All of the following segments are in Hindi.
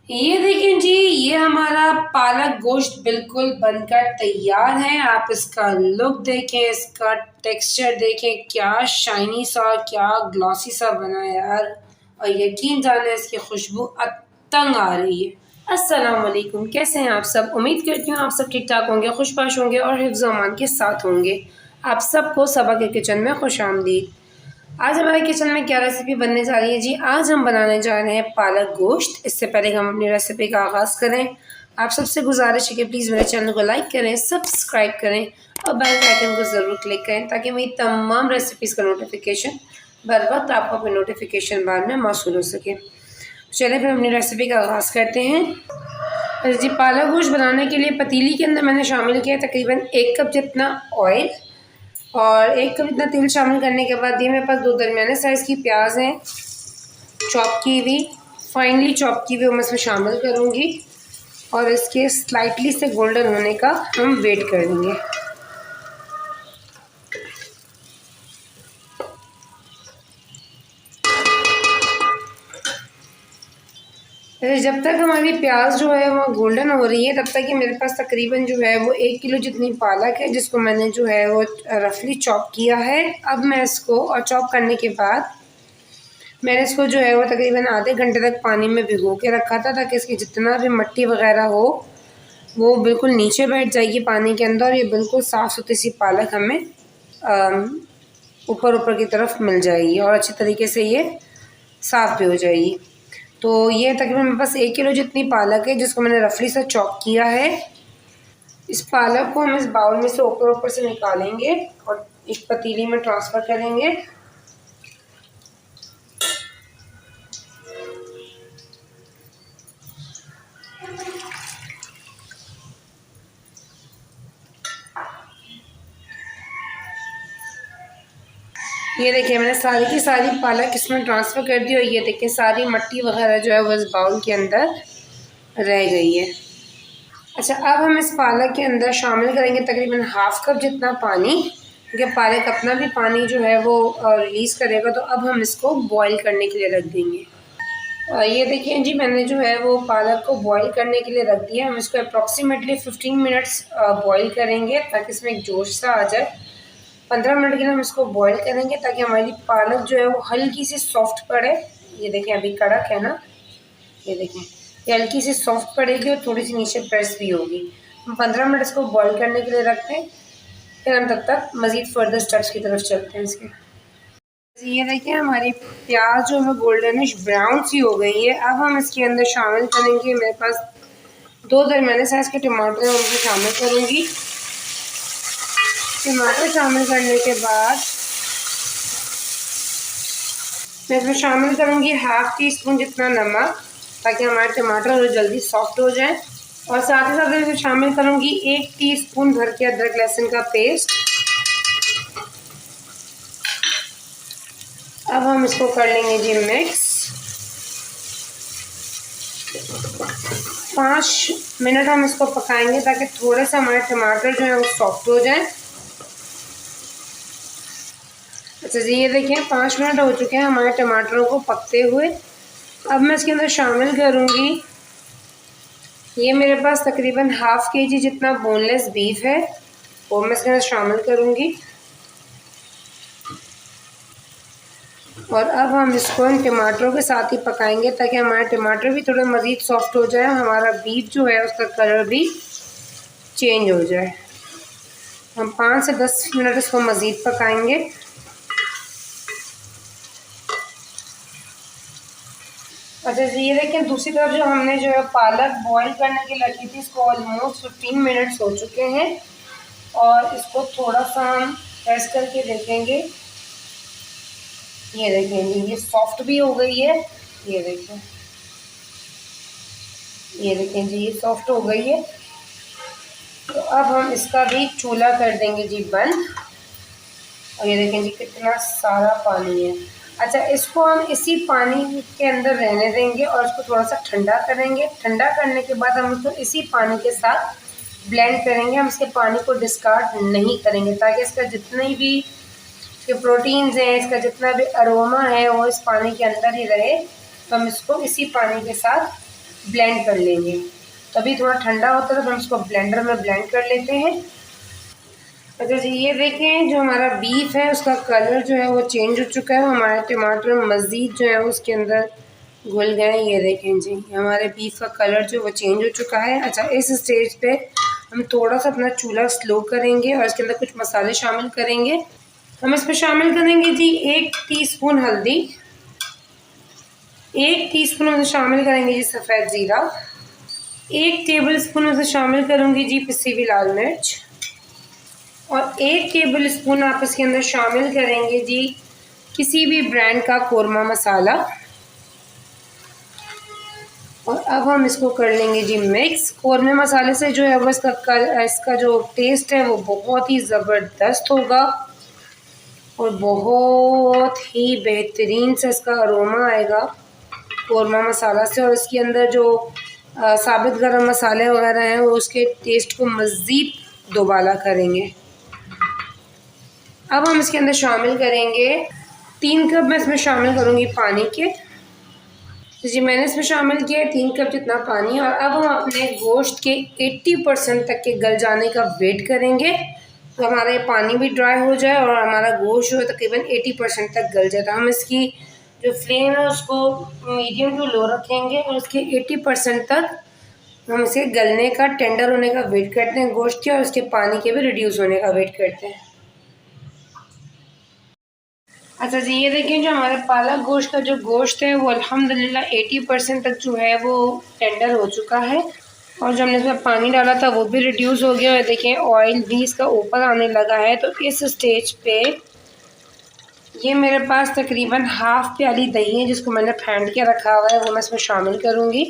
ये देखें जी, ये हमारा पालक गोश्त बिल्कुल बनकर तैयार है। आप इसका लुक देखें, इसका टेक्सचर देखें, क्या शाइनी सा, क्या ग्लॉसी सा बना है यार। और यकीन जाने इसकी खुशबू अतंग आ रही है। अस्सलाम वालेकुम, कैसे हैं आप सब? उम्मीद करती हूँ आप सब ठीक ठाक होंगे, खुशबाश होंगे और हिफ्ज़ व अमान के साथ होंगे। आप सबको सबा के किचन में खुश आमदीद। आज हमारे किचन में क्या रेसिपी बनने जा रही है जी? आज हम बनाने जा रहे हैं पालक गोश्त। इससे पहले हम अपनी रेसिपी का आगाज़ करें, आप सबसे गुजारिश है कि प्लीज़ मेरे चैनल को लाइक करें, सब्सक्राइब करें और बेल आइकन को ज़रूर क्लिक करें ताकि मेरी तमाम रेसिपीज़ का नोटिफिकेशन बर वक्त आपको अपनी नोटिफिकेशन बार में मौसूल हो सके। चलिए फिर अपनी रेसिपी का आगाज़ करते हैं। जी, पालक गोश्त बनाने के लिए पतीली के अंदर मैंने शामिल किया तकरीबन 1 कप जितना ऑयल और 1 कप इतना तेल शामिल करने के बाद ये मेरे पास 2 दरमियाने साइज़ की प्याज हैं, चॉप की हुई, फाइनली चॉप की हुई, मैं इसमें शामिल करूँगी और इसके स्लाइटली से गोल्डन होने का हम वेट करेंगे। जब तक हमारी प्याज जो है वो गोल्डन हो रही है तब तक ही मेरे पास तकरीबन जो है वो 1 किलो जितनी पालक है जिसको मैंने जो है वो रफली चॉप किया है। अब मैं इसको और चॉप करने के बाद मैंने इसको जो है वो तकरीबन आधे घंटे तक पानी में भिगो के रखा था ताकि इसकी जितना भी मिट्टी वगैरह हो वो बिल्कुल नीचे बैठ जाएगी पानी के अंदर और ये बिल्कुल साफ़ सुथरी सी पालक हमें ऊपर ऊपर की तरफ मिल जाएगी और अच्छी तरीके से ये साफ़ भी हो जाएगी। तो ये तकरीबन मेरे पास 1 किलो जितनी पालक है जिसको मैंने रफली से चॉप किया है। इस पालक को हम इस बाउल में से ऊपर ऊपर से निकालेंगे और एक पतीली में ट्रांसफ़र करेंगे। ये देखिए मैंने सारी की सारी पालक इसमें ट्रांसफ़र कर दी और ये देखिए सारी मिट्टी वगैरह जो है वो इस बाउल के अंदर रह गई है। अच्छा, अब हम इस पालक के अंदर शामिल करेंगे तकरीबन हाफ़ कप जितना पानी, क्योंकि पालक अपना भी पानी जो है वो रिलीज़ करेगा। तो अब हम इसको बॉईल करने के लिए रख देंगे। ये देखिए जी, मैंने जो है वो पालक को बॉईल करने के लिए रख दिया। हम इसको अप्रॉक्सीमेटली 15 मिनट्स बॉईल करेंगे ताकि इसमें एक जोश सा आ जाए। 15 मिनट के लिए हम इसको बॉईल करेंगे ताकि हमारी पालक जो है वो हल्की सी सॉफ्ट पड़े। ये देखें अभी कड़क है ना, ये देखें ये हल्की सी सॉफ्ट पड़ेगी और थोड़ी सी नीचे प्रेस भी होगी। हम 15 मिनट इसको बॉईल करने के लिए रखते हैं, फिर हम तब तक मज़ीद फर्दर स्टेप्स की तरफ चलते हैं इसके। ये देखिए हमारी प्याज जो है गोल्डनिश ब्राउन सी हो गई है। अब हम इसके अंदर शामिल करेंगे, मेरे पास 2 दरमियाने साइज़ के टमाटर हैं, उनको शामिल करूँगी। टमाटर शामिल करने के बाद मैं इसमें शामिल करूँगी हाफ़ टी स्पून जितना नमक ताकि हमारे टमाटर जल्दी सॉफ्ट हो जाए और साथ ही साथ इसमें शामिल करूँगी 1 टीस्पून भर के अदरक लहसुन का पेस्ट। अब हम इसको कर लेंगे जी मिक्स। 5 मिनट हम इसको पकाएंगे ताकि थोड़े से हमारे टमाटर जो है वो सॉफ्ट हो जाए। अच्छा जी, ये देखिए 5 मिनट हो चुके हैं हमारे टमाटरों को पकते हुए। अब मैं इसके अंदर शामिल करूँगी, ये मेरे पास तकरीबन हाफ़ केजी जितना बोनलेस बीफ है, वो मैं इसके अंदर शामिल करूँगी। और अब हम इसको इन टमाटरों के साथ ही पकाएंगे ताकि हमारे टमाटर भी थोड़े मज़ीद सॉफ्ट हो जाए, हमारा बीफ जो है उसका कलर भी चेंज हो जाए। हम 5 से 10 मिनट इसको मज़ीद पकाएंगे। अच्छा जी, ये देखिए दूसरी तरफ जो हमने जो है पालक बॉईल करने के लिए रखी थी, इसको ऑलमोस्ट 15 मिनट्स हो चुके हैं और इसको थोड़ा सा हम प्रेस करके देखेंगे। ये देखेंगे ये सॉफ्ट भी हो गई है। ये देखें, ये देखें जी ये सॉफ्ट हो गई है। तो अब हम इसका भी चूल्हा कर देंगे जी बंद। और ये देखें जी कितना सारा पानी है। अच्छा, इसको हम इसी पानी के अंदर रहने देंगे और इसको थोड़ा सा ठंडा करेंगे। ठंडा करने के बाद हम इसको इसी पानी के साथ ब्लेंड करेंगे। हम इसके पानी को डिस्कार्ड नहीं करेंगे ताकि इसका जितने भी इसके प्रोटीन्स हैं, इसका जितना भी अरोमा है वो इस पानी के अंदर ही रहे। तो हम इसको इसी पानी के साथ ब्लेंड कर लेंगे। तभी थोड़ा ठंडा होता है तो हम इसको ब्लेंडर में ब्लेंड कर लेते हैं। अच्छा जी, ये देखें जो हमारा बीफ है उसका कलर जो है वो चेंज हो चुका है। हमारे टमाटर मज़ीद जो है उसके अंदर घुल गए। ये देखें जी, हमारे बीफ का कलर जो वो चेंज हो चुका है। अच्छा, इस स्टेज पे हम थोड़ा सा अपना चूल्हा स्लो करेंगे और इसके अंदर कुछ मसाले शामिल करेंगे। हम इसमें शामिल करेंगे जी 1 टीस्पून हल्दी, 1 टीस्पून में शामिल करेंगे जी सफ़ेद ज़ीरा, 1 टेबल स्पून में शामिल करूँगी जी पिसी हुई लाल मिर्च, और 1 टेबल स्पून आप इसके अंदर शामिल करेंगे जी किसी भी ब्रांड का कौरमा मसाला। और अब हम इसको कर लेंगे जी मिक्स। कौरमे मसाले से जो है वो इसका जो टेस्ट है वो बहुत ही ज़बरदस्त होगा और बहुत ही बेहतरीन से इसका अरोमा आएगा कौरमा मसाला से। और इसके अंदर जो साबित गरम मसाले वगैरह हैं वो उसके टेस्ट को मज़ीद दोबाला करेंगे। अब हम इसके अंदर शामिल करेंगे 3 कप मैं इसमें शामिल करूँगी पानी के। तो जी मैंने इसमें शामिल किया है 3 कप जितना पानी। और अब हम अपने गोश्त के 80% तक के गल जाने का वेट करेंगे तो हमारा ये पानी भी ड्राई हो जाए और हमारा गोश्त जो है तकरीबन 80% तक गल जाए। तो हम इसकी जो फ्लेम है उसको मीडियम टू लो रखेंगे और उसके 80% तक हम इसे गलने का, टेंडर होने का वेट करते हैं गोश्त के, और उसके पानी के भी रिड्यूस होने का वेट करते हैं। अच्छा जी, ये देखें जो हमारे पालक गोश्त का जो गोश्त है वो अल्हम्दुलिल्लाह 80% तक जो है वो टेंडर हो चुका है और जो हमने इसमें पानी डाला था वो भी रिड्यूस हो गया। और देखें ऑयल भी इसका ऊपर आने लगा है। तो इस स्टेज पे ये मेरे पास तकरीबन हाफ़ प्याली दही है जिसको मैंने फेंट के रखा हुआ है, वो मैं इसमें शामिल करूँगी।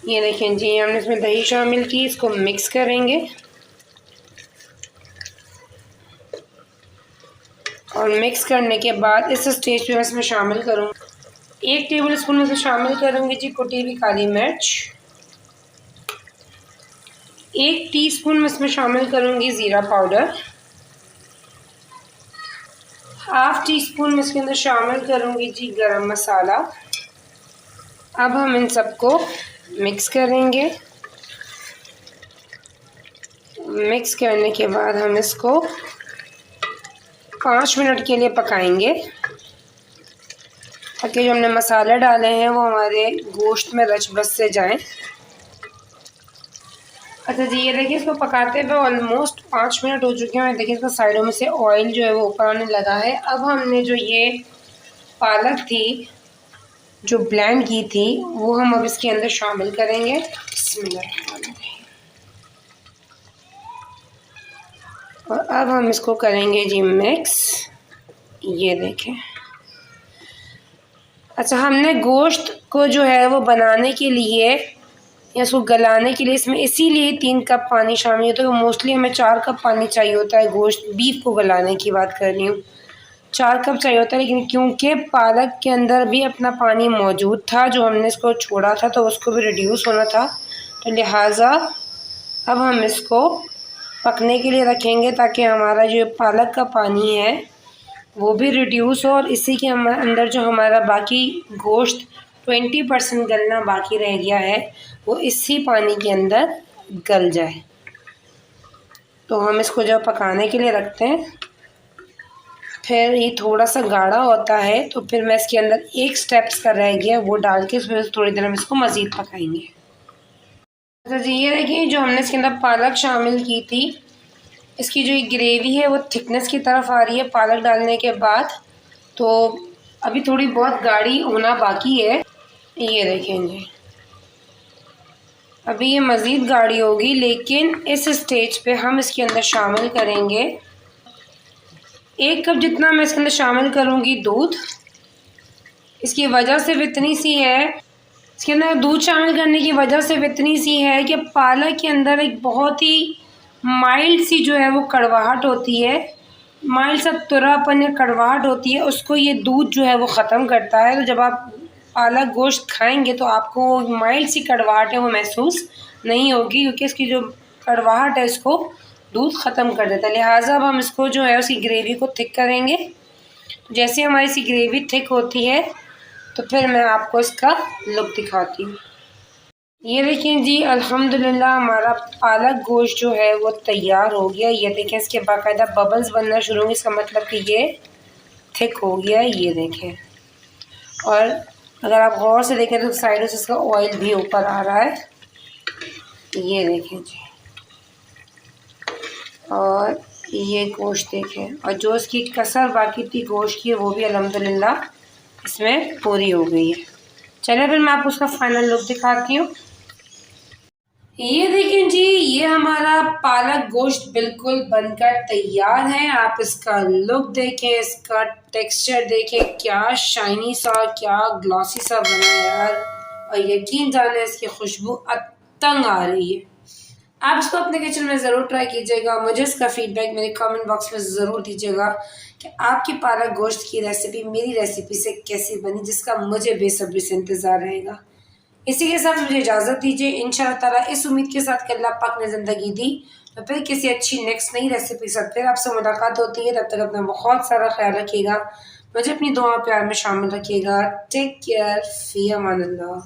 ये देखें जी, हमने इसमें दही शामिल की, इसको मिक्स करेंगे और मिक्स करने के बाद इस स्टेज पे मैं इसमें शामिल करूँगी 1 टेबल स्पून में से शामिल करूँगी जी कुटी हुई काली मिर्च, 1 टीस्पून में इसमें शामिल करूँगी ज़ीरा पाउडर, हाफ़ टी स्पून में इसके अंदर शामिल करूँगी जी गरम मसाला। अब हम इन सबको मिक्स करेंगे। मिक्स करने के बाद हम इसको 5 मिनट के लिए पकाएंगे ताकि जो हमने मसाले डाले हैं वो हमारे गोश्त में रच बस से जाएं। अच्छा जी, ये देखिए इसको पकाते हुए ऑलमोस्ट 5 मिनट हो चुके हैं। देखिए इसका साइडों में से ऑयल जो है वो ऊपर आने लगा है। अब हमने जो ये पालक थी जो ब्लेंड की थी वो हम अब इसके अंदर शामिल करेंगे। और अब हम इसको करेंगे जी मिक्स। ये देखें, अच्छा हमने गोश्त को जो है वो बनाने के लिए या इसको गलाने के लिए इसमें इसीलिए 3 कप पानी शामिल होता है। तो मोस्टली हमें 4 कप पानी चाहिए होता है। गोश्त बीफ को गलाने की बात कर रही हूँ, 4 कप चाहिए होता है, लेकिन क्योंकि पालक के अंदर भी अपना पानी मौजूद था जो हमने इसको छोड़ा था तो उसको भी रिड्यूस होना था, तो लिहाजा अब हम इसको पकने के लिए रखेंगे ताकि हमारा जो पालक का पानी है वो भी रिड्यूस हो और इसी के अंदर जो हमारा बाकी गोश्त 20% गलना बाकी रह गया है वो इसी पानी के अंदर गल जाए। तो हम इसको जब पकाने के लिए रखते हैं फिर ये थोड़ा सा गाढ़ा होता है तो फिर मैं इसके अंदर एक स्टेप्स का रह गया वो डाल के फिर थोड़ी देर हम इसको मज़ीद पकाएंगे। अच्छा जी, ये देखिए जो हमने इसके अंदर पालक शामिल की थी इसकी जो ग्रेवी है वो थिकनेस की तरफ आ रही है पालक डालने के बाद, तो अभी थोड़ी बहुत गाढ़ी होना बाकी है। ये देखेंगे अभी ये मज़ीद गाढ़ी होगी, लेकिन इस स्टेज पे हम इसके अंदर शामिल करेंगे 1 कप जितना मैं इसके अंदर शामिल करूँगी दूध। इसकी वजह सिर्फ इतनी सी है, इसके अंदर दूध शामिल करने की वजह सिर्फ इतनी सी है कि पालक के अंदर एक बहुत ही माइल्ड सी जो है वो कड़वाहट होती है, माइल्ड सा तुरापन या कड़वाहट होती है, उसको ये दूध जो है वो ख़त्म करता है। तो जब आप पालक गोश्त खाएंगे तो आपको माइल्ड सी कड़वाहट है वो महसूस नहीं होगी क्योंकि इसकी जो कड़वाहट है इसको दूध ख़त्म कर देता है। लिहाजा अब हम इसको जो है उसकी ग्रेवी को थिक करेंगे। जैसे हमारी सी ग्रेवी थिक होती है तो फिर मैं आपको इसका लुक दिखाती हूँ। ये देखिए जी, अल्हम्दुलिल्लाह हमारा पालक गोश्त जो है वो तैयार हो गया। ये देखें इसके बाकायदा बबल्स बनना शुरू होंगे, इसका मतलब कि ये थिक हो गया है। ये देखें, और अगर आप गौर से देखें तो साइडों से इसका ऑयल भी ऊपर आ रहा है। ये देखें जी, और ये गोश्त देखें, और जो इसकी कसर बाकी थी गोश्त की वो भी अल्हम्दुलिल्लाह इसमें पूरी हो गई है। चलिए फिर मैं आपको उसका फाइनल लुक दिखाती हूँ। ये देखें जी, ये हमारा पालक गोश्त बिल्कुल बनकर तैयार है। आप इसका लुक देखें, इसका टेक्सचर देखें, क्या शाइनी सा, क्या ग्लॉसी सा बना है यार। और यकीन जाने इसकी खुशबू अतंग आ रही है। आप इसको अपने किचन में ज़रूर ट्राई कीजिएगा। मुझे इसका फीडबैक मेरे कमेंट बॉक्स में ज़रूर दीजिएगा कि आपकी पालक गोश्त की रेसिपी मेरी रेसिपी से कैसी बनी, जिसका मुझे बेसब्री से इंतज़ार रहेगा। इसी के साथ मुझे इजाज़त दीजिए, इंशाअल्लाह ताला इस उम्मीद के साथ कि अल्लाह पाक ने ज़िंदगी दी तो फिर किसी अच्छी नेक्स्ट नई रेसिपी के साथ फिर आपसे मुलाकात होती है। तब तक अपना बहुत सारा ख्याल रखिएगा, मुझे अपनी दुआ प्यार में शामिल रखिएगा। टेक केयर, फ़ी अमानिल्लाह।